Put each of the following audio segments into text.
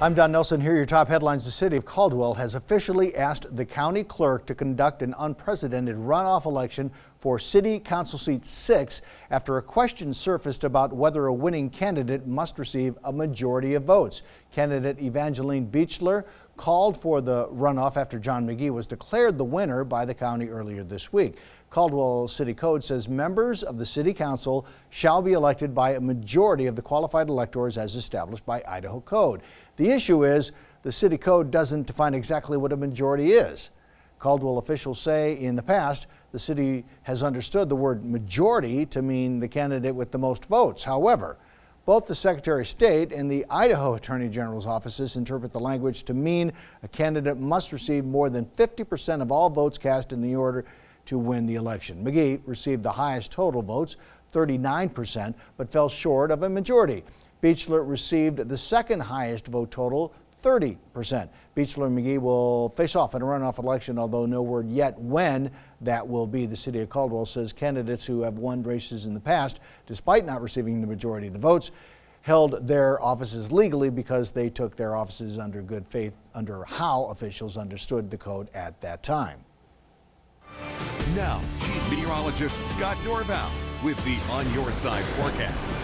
I'm Don Nelson. Here are your top headlines. The city of Caldwell has officially asked the county clerk to conduct an unprecedented runoff election for City Council Seat 6 after a question surfaced about whether a winning candidate must receive a majority of votes. Candidate Evangeline Beechler called for the runoff after John McGee was declared the winner by the county earlier this week. Caldwell City Code says members of the City Council shall be elected by a majority of the qualified electors as established by Idaho Code. The issue is the City Code doesn't define exactly what a majority is. Caldwell officials say in the past the city has understood the word majority to mean the candidate with the most votes. However, both the Secretary of State and the Idaho Attorney General's offices interpret the language to mean a candidate must receive more than 50% of all votes cast in the order to win the election. McGee received the highest total votes, 39%, but fell short of a majority. Beechler received the second highest vote total, 30%. Beechler and McGee will face off in a runoff election, although no word yet when that will be. The city of Caldwell says candidates who have won races in the past, despite not receiving the majority of the votes, held their offices legally because they took their offices under good faith under how officials understood the code at that time. Now, Chief Meteorologist Scott Dorval with the On Your Side forecast.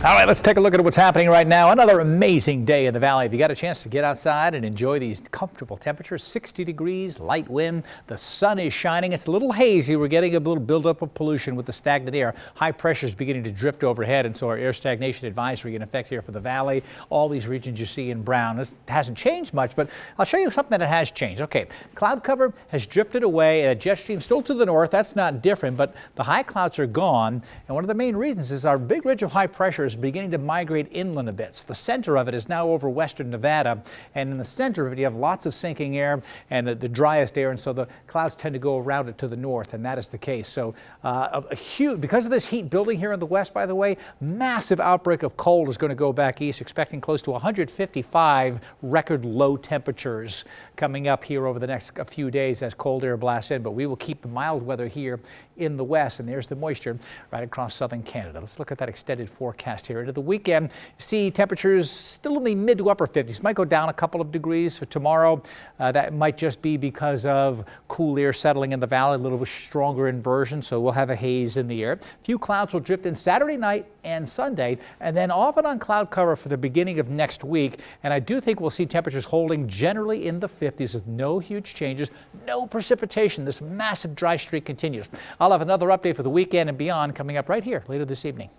All right, let's take a look at what's happening right now. Another amazing day in the valley. If you got a chance to get outside and enjoy these comfortable temperatures, 60 degrees, light wind, the sun is shining. It's a little hazy. We're getting a little buildup of pollution with the stagnant air. High pressure is beginning to drift overhead, and so our air stagnation advisory in effect here for the valley. All these regions you see in brown. This hasn't changed much, but I'll show you something that has changed. Okay, cloud cover has drifted away. A jet stream still to the north. That's not different, but the high clouds are gone. And one of the main reasons is our big ridge of high pressure is beginning to migrate inland a bit. So the center of it is now over western Nevada, and in the center of it you have lots of sinking air and the driest air, and so the clouds tend to go around it to the north, and that is the case. So a huge, because of this heat building here in the west, by the way, massive outbreak of cold is going to go back east, expecting close to 155 record low temperatures coming up here over the next few days as cold air blasts in, but we will keep the mild weather here in the west, and there's the moisture right across southern Canada. Let's look at that extended forecast here into the weekend. See temperatures still in the mid to upper 50s. Might go down a couple of degrees for tomorrow. That might just be because of cool air settling in the valley, a little bit stronger inversion, so we'll have a haze in the air. A few clouds will drift in Saturday night and Sunday, and then off and on cloud cover for the beginning of next week. And I do think we'll see temperatures holding generally in the 50s with no huge changes, no precipitation. This massive dry streak continues. I'll have another update for the weekend and beyond coming up right here later this evening.